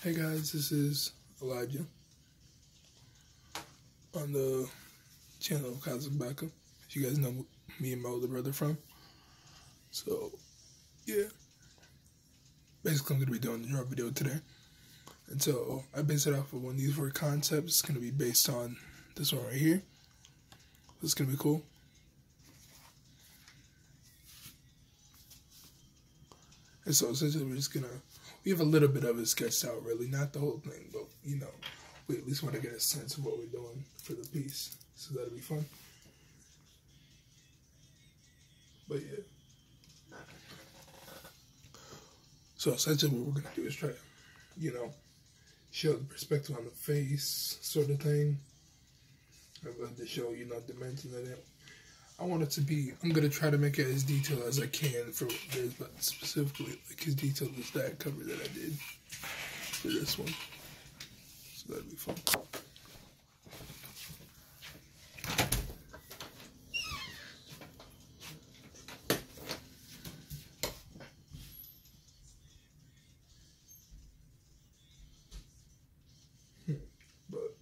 Hey guys, this is Elijah on the channel of Cosmic Backup. As you guys know, me and my older brother from. So, yeah. Basically, I'm going to be doing the drop video today. And so, I base it off of one of these four concepts. It's going to be based on this one right here. It's going to be cool. And so, essentially, we have a little bit of it sketched out, really. Not the whole thing, but, we at least want to get a sense of what we're doing for the piece. So, that'll be fun. But, yeah. So, essentially, what we're going to do is try to, show the perspective on the face, sort of thing. I'm going to show, dimensions of it. I want it to be, I'm going to try to make it as detailed as I can for this, but specifically, like, as detailed as that cover that I did for this one. So that'll be fun. But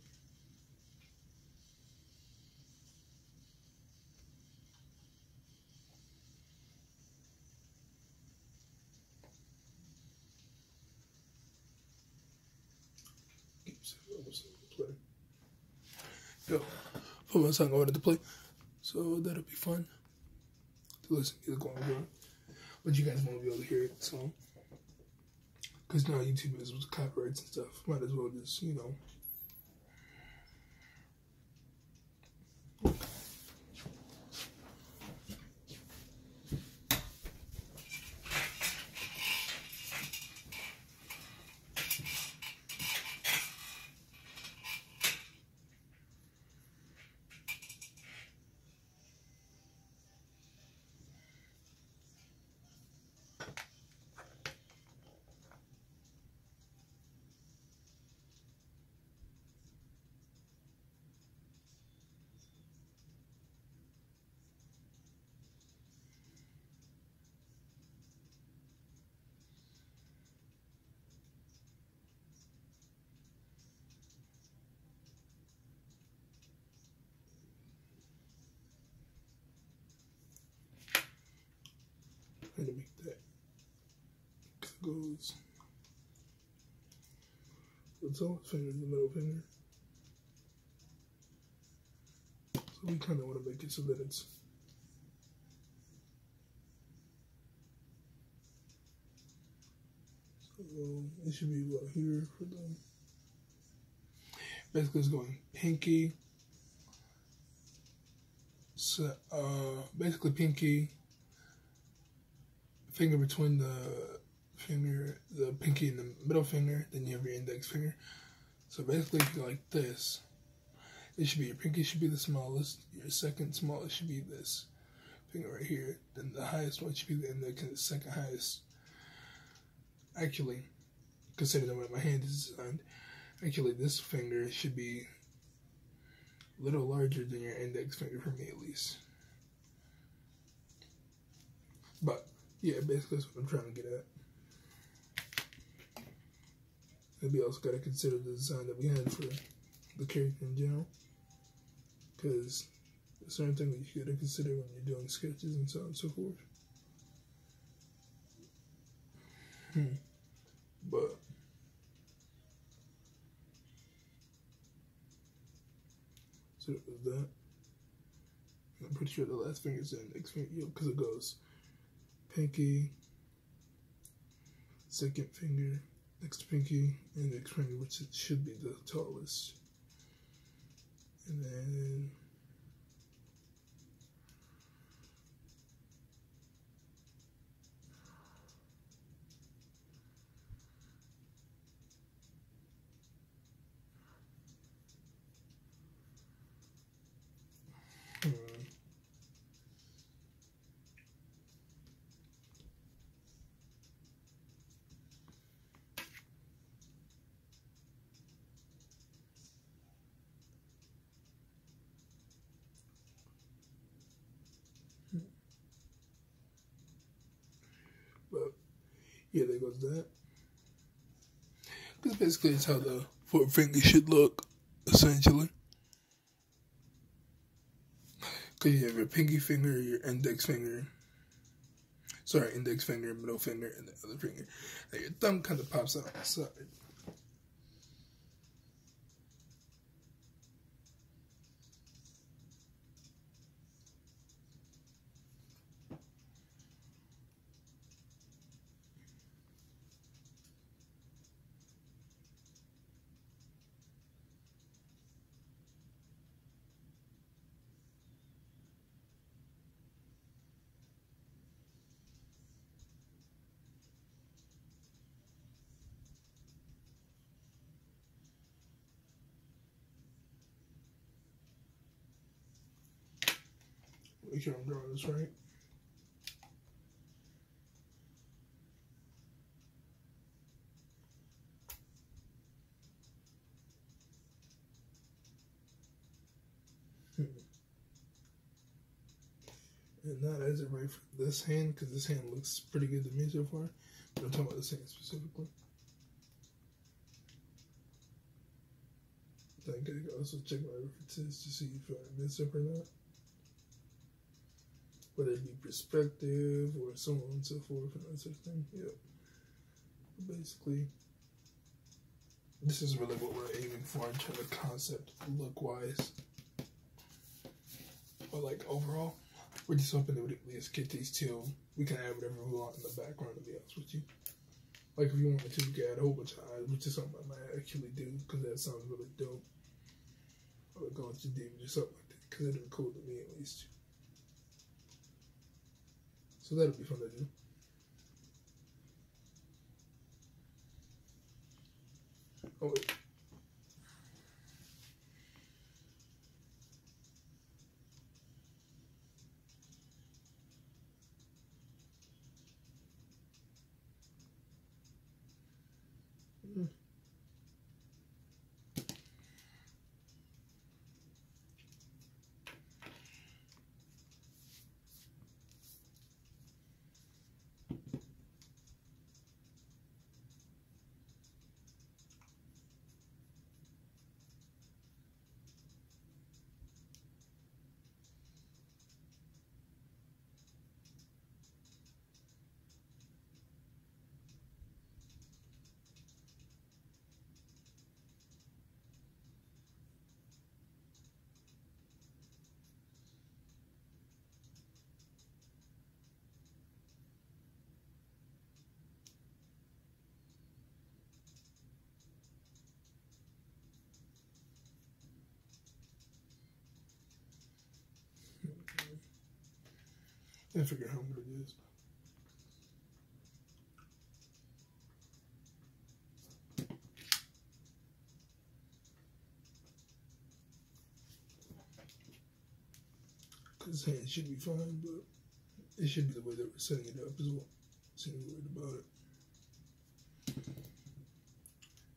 yo, put my song on to play, so that'll be fun to listen to the going on. But you guys won't be able to hear it, so because now YouTube is with copyrights and stuff. Might as well just try to make that. It goes. It's all finger, the middle finger. So we kind of want to make it so that it's it should be about here for the. Basically, it's going pinky. So, basically pinky. Finger between the pinky and the middle finger. Then you have your index finger. So basically, if you go like this, it should be your pinky should be the smallest. Your second smallest should be this finger right here. Then the highest one should be the index, and the second highest. Actually, considering the way my hand is designed, actually this finger should be a little larger than your index finger for me at least. But yeah, basically that's what I'm trying to get at. And we also got to consider the design that we had for the character in general, because there's certain things that you got to consider when you're doing sketches and so on and so forth. But so it was that. I'm pretty sure the last finger is the index finger, because it goes pinky, second finger, next pinky, index finger, which it should be the tallest, and then but yeah, there goes that. Because basically it's how the forefinger should look, essentially. Because you have your pinky finger, your index finger, index finger, middle finger, and the other finger. And your thumb kind of pops out on the side. Make sure I'm drawing this right. And not as it right for this hand, because this hand looks pretty good to me so far. But I'm talking about this hand specifically. I can also check my references to see if I mess up or not. Whether it be perspective or so on and so forth and that sort of thing. Yep. Basically, this is really what we're aiming for in terms of concept, look-wise. But like overall, we're just hoping that we at least get these two. We can add whatever we want in the background, to be honest with you. Like if you wanted to, we could add a whole bunch of eyes, which is something I might actually do, because that sounds really dope. I would go into David or something like that, because it'd be cool to me at least. So that'll be fun to do. Oh wait. I figure how good it is. This hand should be fine, but it should be the way that we're setting it up as well. So you're worried about it.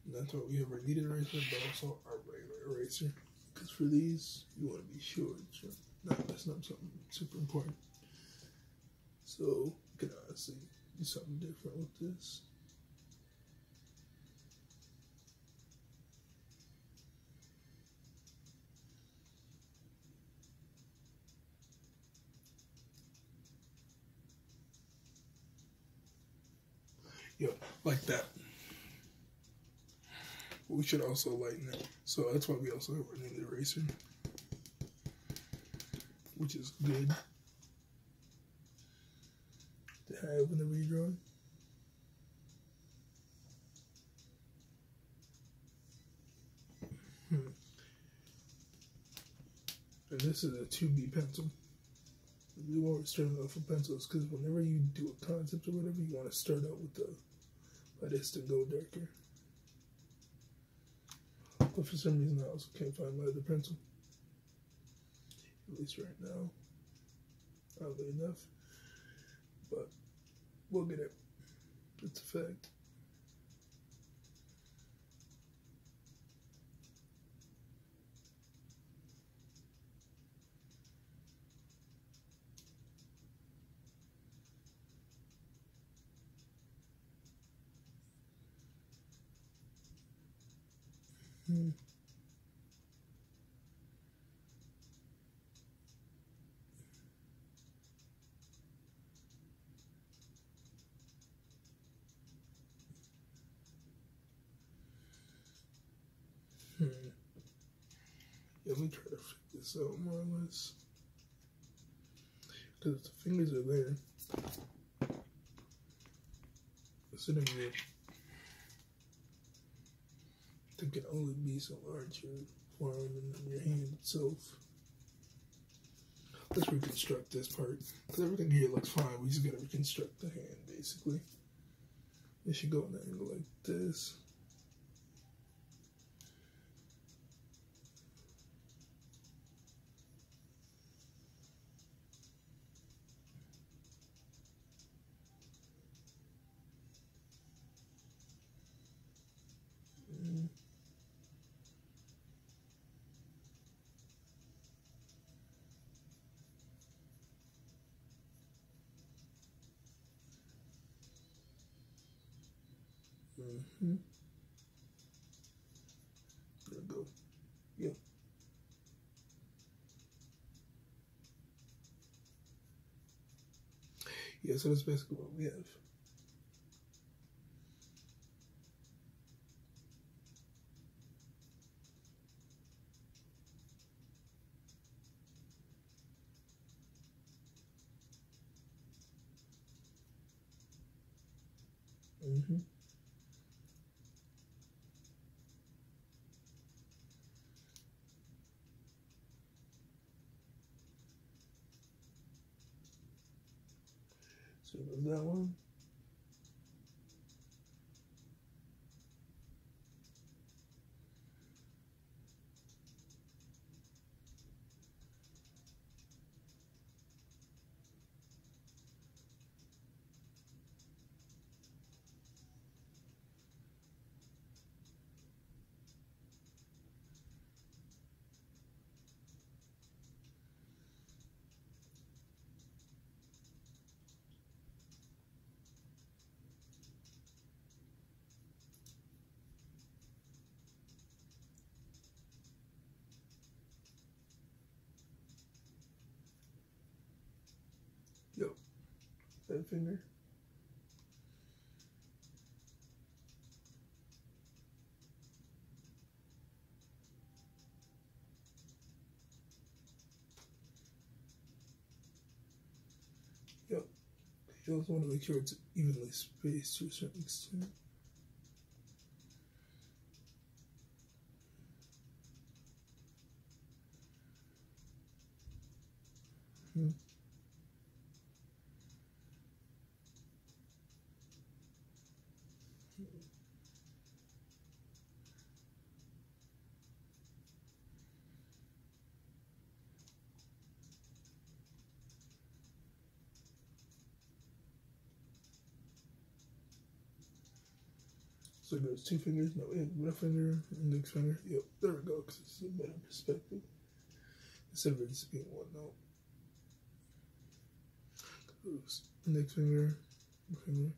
And that's why we have our kneaded eraser, but also our regular eraser. Because for these, you want to be sure that you're not messing up something super important. So you can honestly do something different with this. Yeah, like that. But we should also lighten it. So that's why we also have our kneaded eraser, which is good to have whenever you're drawing. And this is a 2B pencil. We want to start off with pencils because whenever you do a concept or whatever, you want to start out with the lightest and go darker. But for some reason, I also can't find my other pencil. At least right now. Oddly enough. But we'll get it. It's a fact. Hmm. Hmm. Yeah, let me try to figure this out more or less. Because if the fingers are there, sitting there, it can only be so large your forearm and then your hand itself. Let's reconstruct this part. Because everything here looks fine. We just gotta reconstruct the hand, basically. It should go in an angle like this. Mm-hmm. There we go. Yeah. Yeah, so that's basically what we have. Mm-hmm. So there's that one. Yep. That finger. Yep. You also want to make sure it's evenly spaced to a certain extent. Hmm. So there's two fingers. No, we have middle finger, index finger. Yep, there we go. Because it's a better perspective instead of it just being one note. Index finger, middle finger.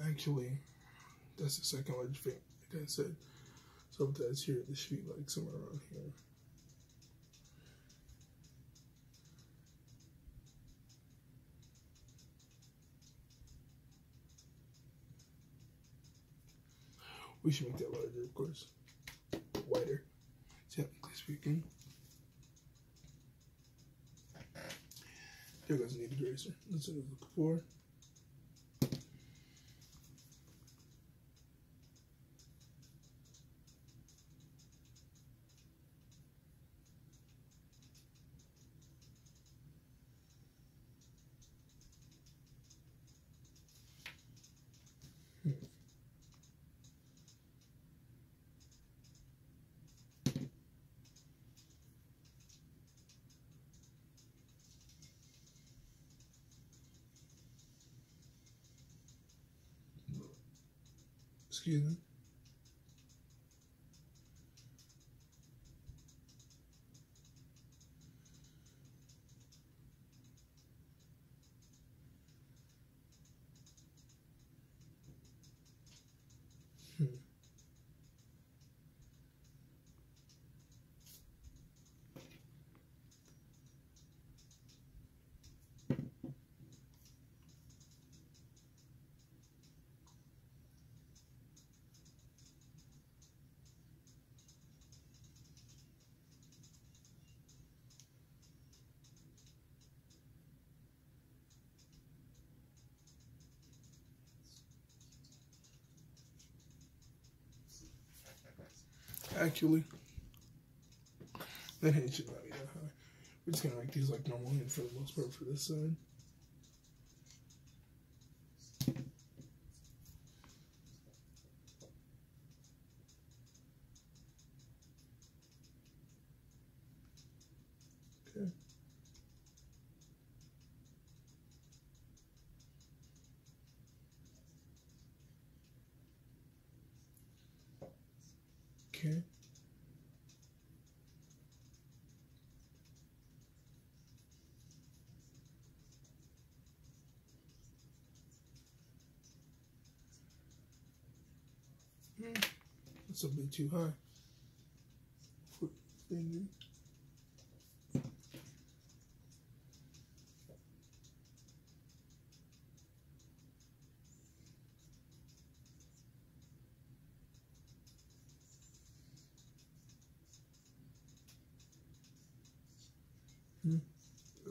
Actually, that's the second large finger, like I said. So if that's here, this should be like somewhere around here. We should make that larger, of course. Wider, technically speaking. There goes need a eraser. That's what I was looking for. Excuse me. actually. That hand should not be that high. We're just gonna make these like normal hands for the most part for this side. Okay. Okay. This will be too high. Finger.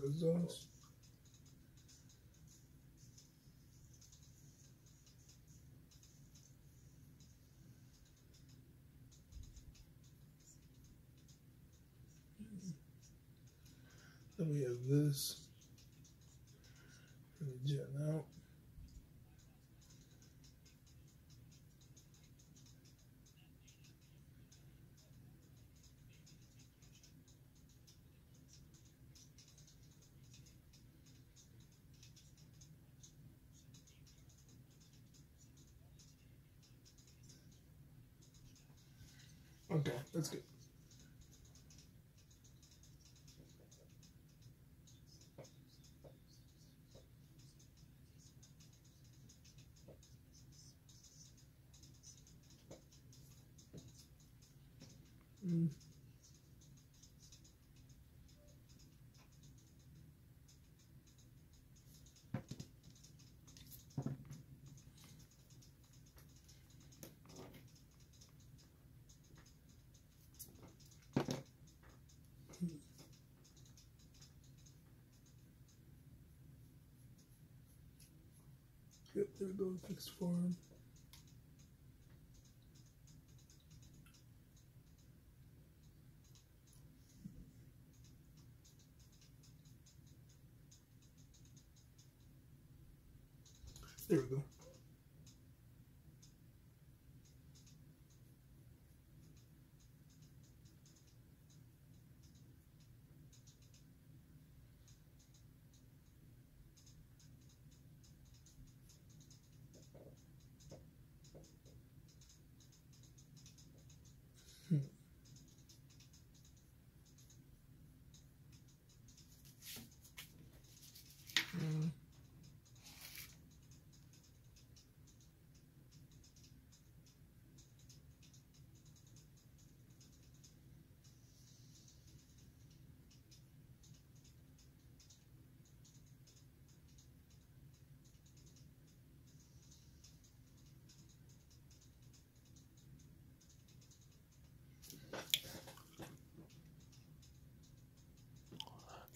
Results. Then we have this. And jet out. Okay, that's good. Yep, there we go, fixed form. There we go.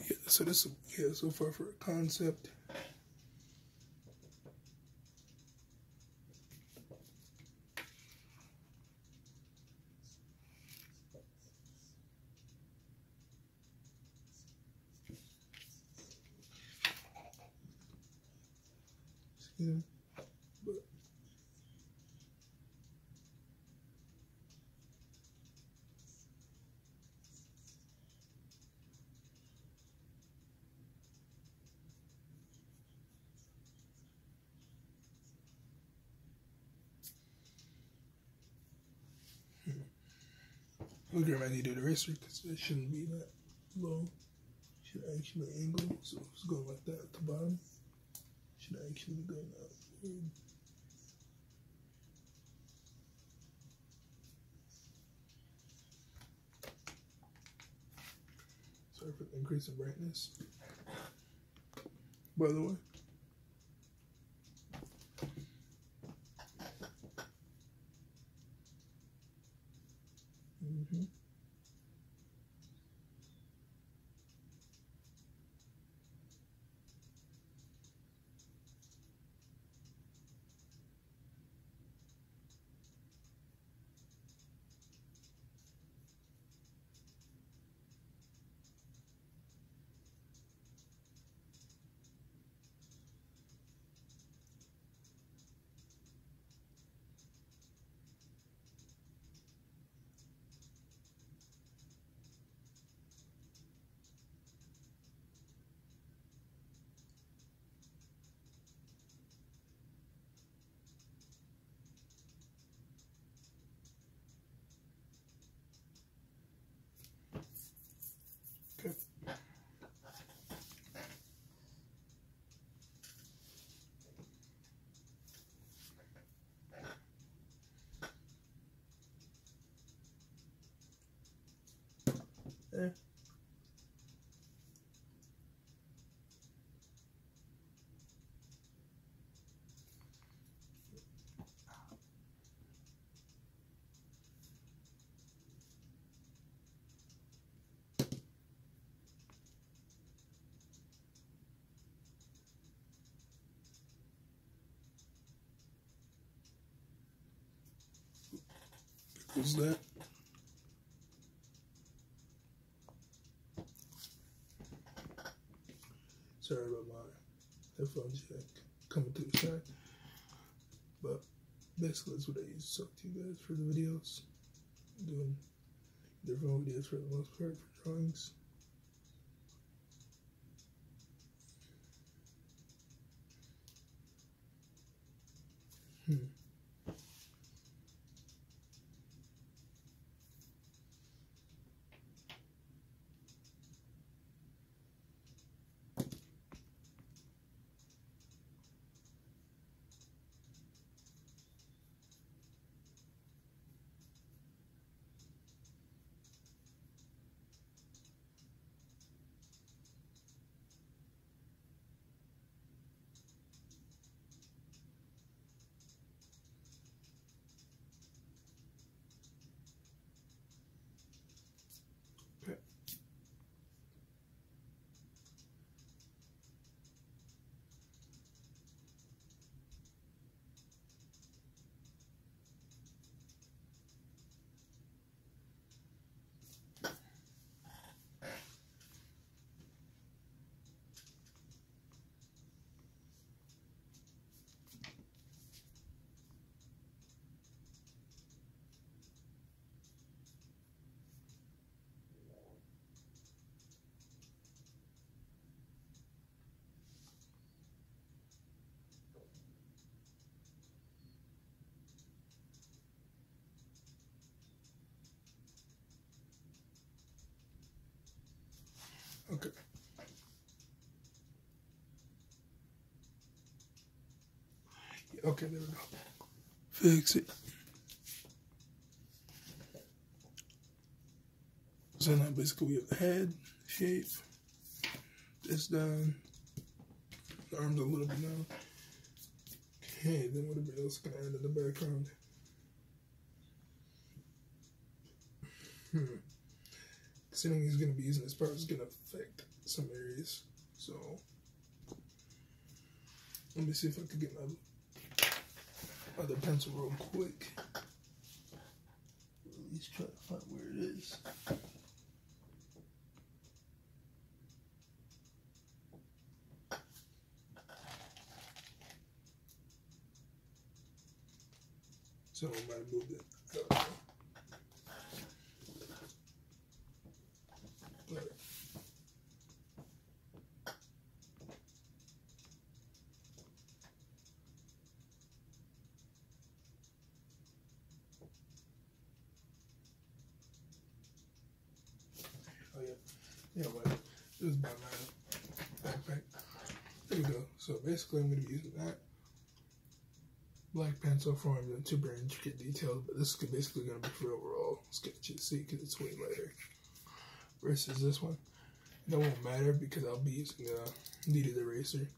Yeah, so this, yeah, so far for a concept. Yeah, but look at my needed eraser because it shouldn't be that low. Should actually angle, so it's going like that at the bottom. Should actually go outward. Sorry for the increase in brightness. By the way. there. What's that? Sorry about my headphones jack coming through the side. But basically that's what I use to talk to you guys for the videos. I'm doing different videos for the most part for drawings. Okay. Okay, there we go. Fix it. So now basically we have the head shape. This done. The arms a little bit down. Okay, then whatever else can I add in the background? Considering he's going to be using this part, it's going to affect some areas. So, let me see if I can get my other pencil real quick. Or at least try to find where it is. So I might have moved it. Oh yeah, well, this is my backpack. There we go. So basically, I'm going to be using that black pencil for them to very intricate details, but this is basically going to be for overall sketches. See, because it's way lighter versus this one. That won't matter because I'll be using a kneaded eraser.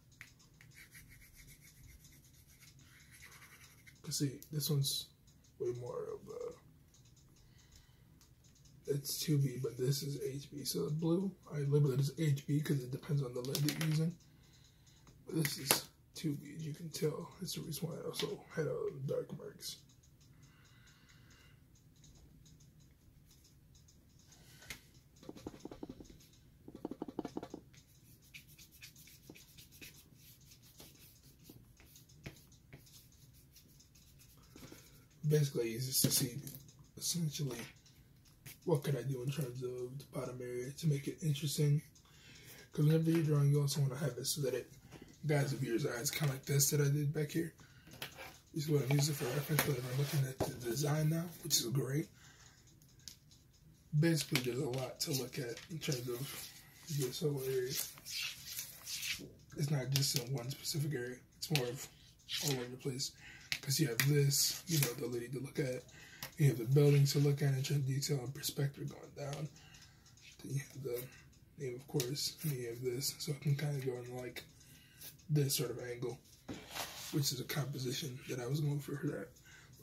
Cause see, this one's way more of it's 2B, but this is HB. So the blue, I label it as HB because it depends on the lead you're using. But this is 2B, as you can tell. That's the reason why I also had all the dark marks. Basically, I use this to see essentially what could I do in terms of the bottom area to make it interesting. Because whenever you're drawing, you also want to have it so that it guides the viewer's eyes, kind of like this that I did back here. This is what I'm using for reference whenever I'm looking at the design now, which is great. Basically, there's a lot to look at in terms of this whole area. It's not just in one specific area. It's more of all over the place. Because you have this, you know, the ability to look at. You have the buildings to look at in terms of detail and perspective going down. Then you have the name, of course, and you have this, so it can kind of go in like this sort of angle, which is a composition that I was going for that.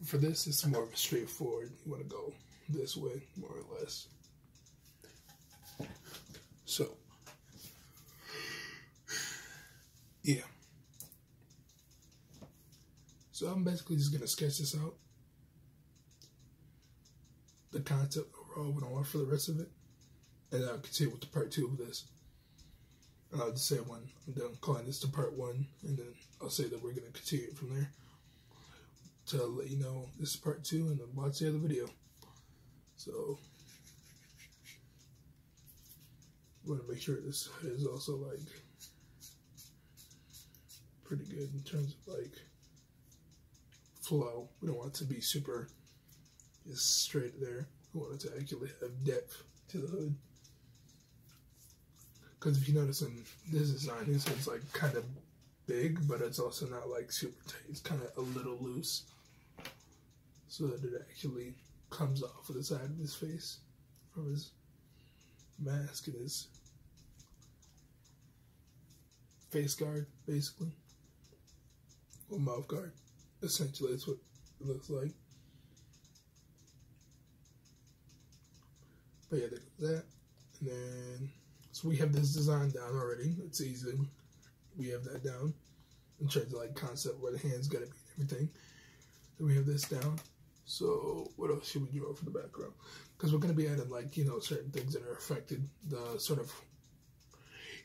For this, it's more of a straightforward. You want to go this way, more or less. So, yeah. So I'm basically just going to sketch this out. The concept overall, what I want for the rest of it. And I'll continue with the part 2 of this. And I'll just say when I'm done calling this to part 1, and then I'll say that we're going to continue from there. To let you know this is part 2, and then watch the other video. So, we want to make sure this is also like pretty good in terms of like flow. We don't want it to be super just straight there. We want it to actually have depth to the hood. Because if you notice in this design, this one's like kind of big, but it's also not like super tight. It's kind of a little loose, so that it actually comes off of the side of his face from his mask and his face guard, basically, or mouth guard. Essentially, that's what it looks like. But yeah, there's that, and then. So we have this design down already. It's easy. We have that down in terms of like concept where the hand's gotta be and everything. Then we have this down. So what else should we draw for the background? Because we're gonna be adding like, you know, certain things that are affected the sort of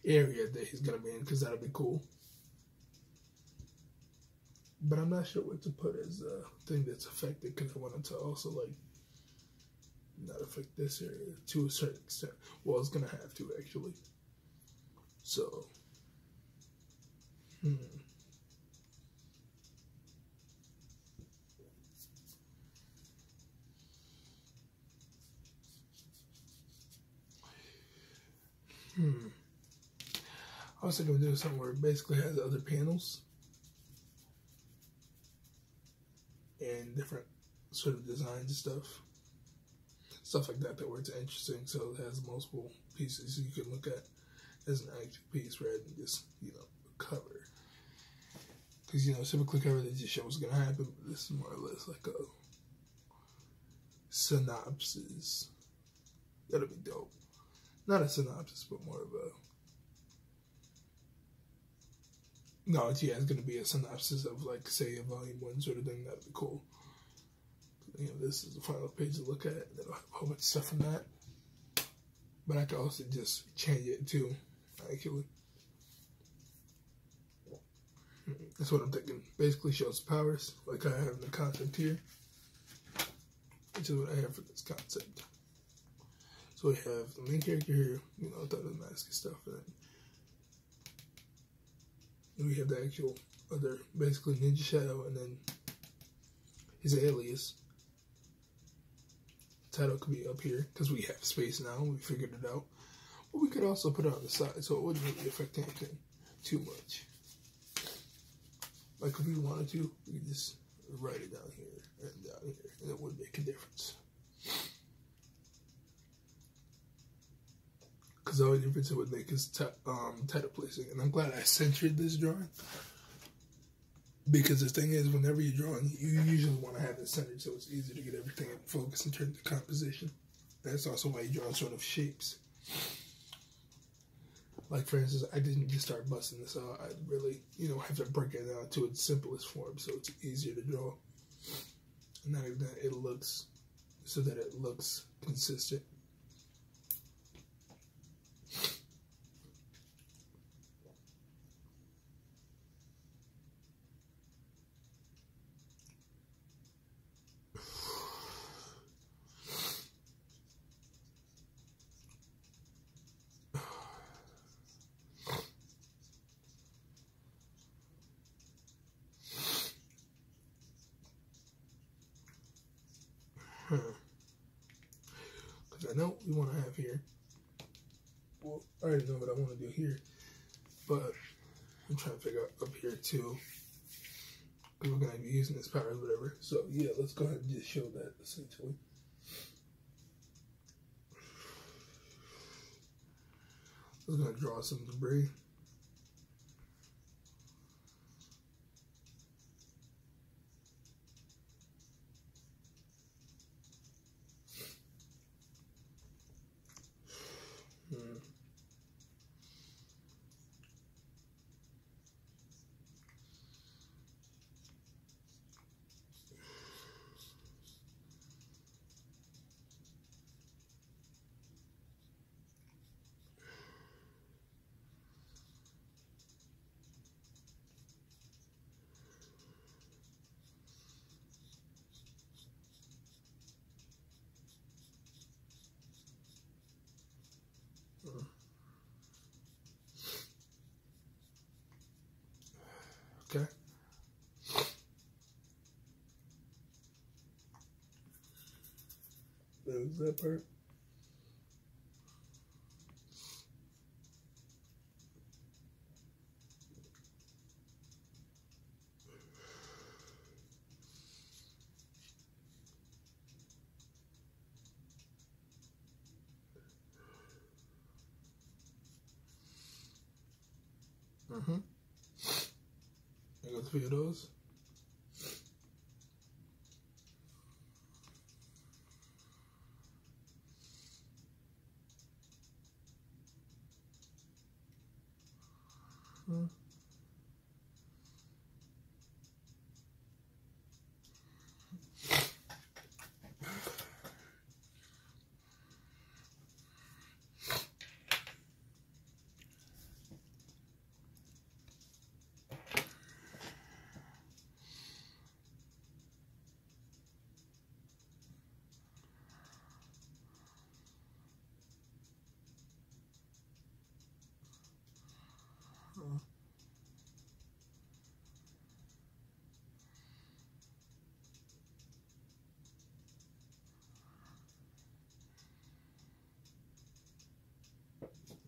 area that he's gonna be in, because that'll be cool. But I'm not sure what to put as a thing that's affected, because I wanted to also like not affect this area to a certain extent. Well, it's gonna have to actually. So, I was thinking of doing something where it basically has other panels and different sort of designs and stuff like that where it's interesting. So it has multiple pieces you can look at as an actual piece rather than just, you know, a cover. Because, you know, typically cover that just shows what's going to happen, but this is more or less like a synopsis. That'll be dope. Not a synopsis, but more of a... No, it's going to be a synopsis of, like, say, a volume 1 sort of thing. That'd be cool. You know, this is the final page to look at. That'll have a whole bunch of stuff from that. But I can also just change it too, actually. That's what I'm thinking. Basically shows powers, like I have in the concept here. Which is what I have for this concept. So we have the main character here, you know, without the mask and stuff. And then we have the actual other, basically Ninja Shadow, and then his alias. Title could be up here because we have space now. We figured it out. But we could also put it on the side, so it wouldn't really affect anything too much. Like if we wanted to, we could just write it down here and down here, and it wouldn't make a difference. Because the only difference it would make is title placing. And I'm glad I centered this drawing. Because the thing is, whenever you're drawing, you usually want to have it centered so it's easy to get everything in focus in terms of composition. That's also why you draw sort of shapes. Like, for instance, I didn't just start busting this out. I really, you know, have to break it down to its simplest form so it's easier to draw. And not even that, it looks, so that it looks consistent. Because I know what we want to have here. Well, I already know what I want to do here, but I'm trying to figure out up here too. Because we're going to be using this power or whatever. So yeah, let's go ahead and just show that essentially. I'm gonna draw some debris. Okay. There's that part. I got 3 of those.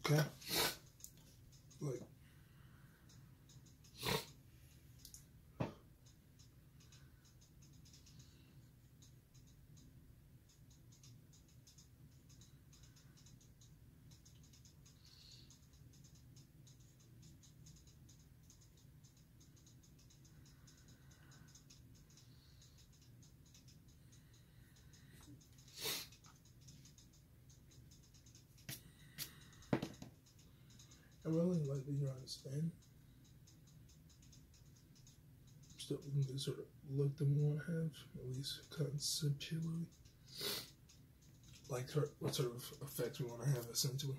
Okay. Like, I really like that you're on a spin. Still looking the sort of look that we want to have, at least conceptually. Like what sort of effects we want to have, essentially.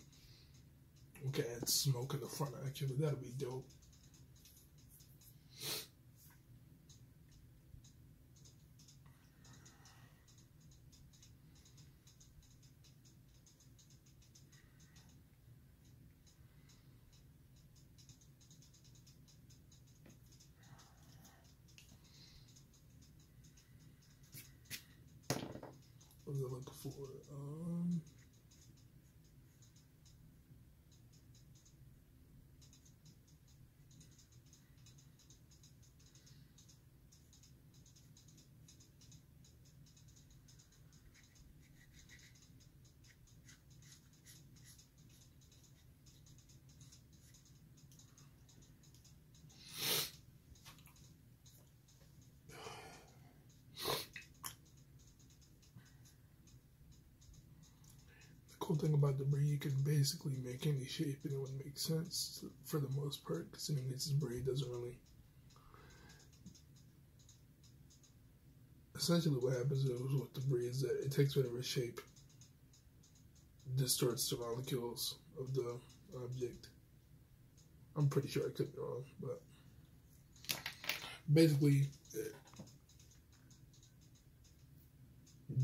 We can add smoke in the front, actually. That'll be dope. What was I looking for? Cool thing about debris, you can basically make any shape and it would make sense for the most part, because it's debris, doesn't really. Essentially, what happens with debris is that it takes whatever shape distorts the molecules of the object. I'm pretty sure I could be wrong, but basically, it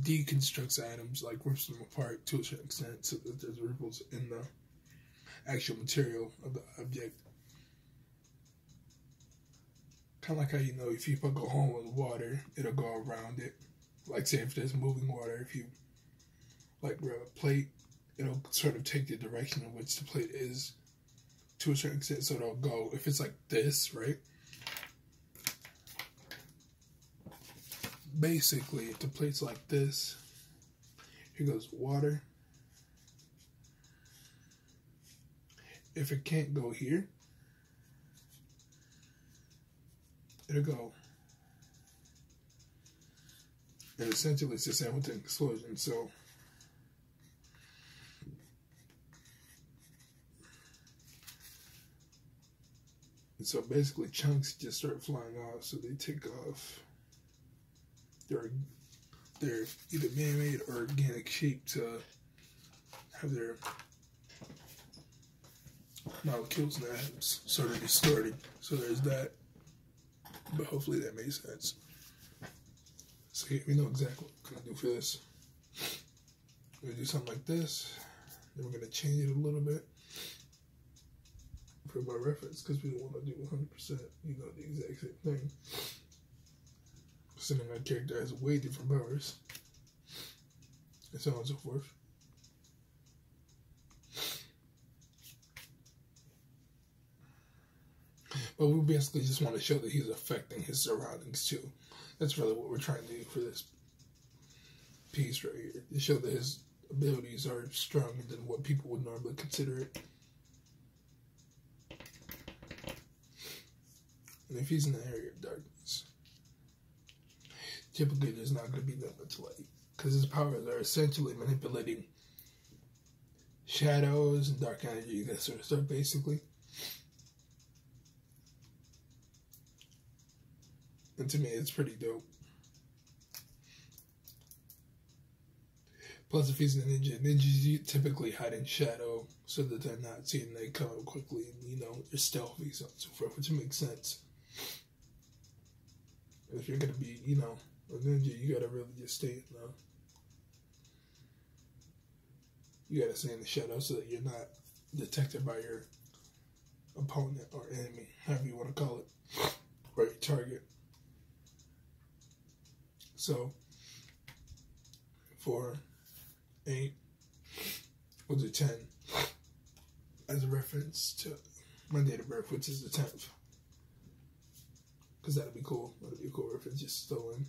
deconstructs atoms, like rips them apart to a certain extent so that there's ripples in the actual material of the object. Kind of like how, if you put alcohol with water, it'll go around it. Like, say, if there's moving water, if you, like, grab a plate, it'll sort of take the direction in which the plate is to a certain extent, so it'll go. If it's like this, right? Basically, if the plate's like this, here goes water. if it can't go here, it'll go. And essentially it's the same with the explosion. So basically chunks just start flying off, so they take off. They're either man-made or organic shape to have their molecules and atoms sort of distorted. So there's that. But hopefully that made sense. So yeah, we know exactly what we're gonna do for this. We're gonna do something like this. Then we're gonna change it a little bit for my reference, because we don't want to do 100%, the exact same thing. So then my character has way different powers, and so on and so forth. But we basically just want to show that he's affecting his surroundings too. That's really what we're trying to do for this piece right here. To show that his abilities are stronger than what people would normally consider it. And if he's in the area of darkness, typically there's not going to be that much light, because his powers are essentially manipulating shadows and dark energy, that sort of stuff, basically. And to me, it's pretty dope. Plus, if he's a ninja, ninjas typically hide in shadow so that they're not seen. They come up quickly, and they're stealthy, so on and so forth, which makes sense. And if you're gonna be, a ninja, you gotta really just stay in the. You gotta stay in the shadow so that you're not detected by your opponent or enemy, however you want to call it, or your target. So, for 8, we'll do 10 as a reference to my date of birth, which is the 10th. Because that'll be cool. That'll be a cool reference, just throw in.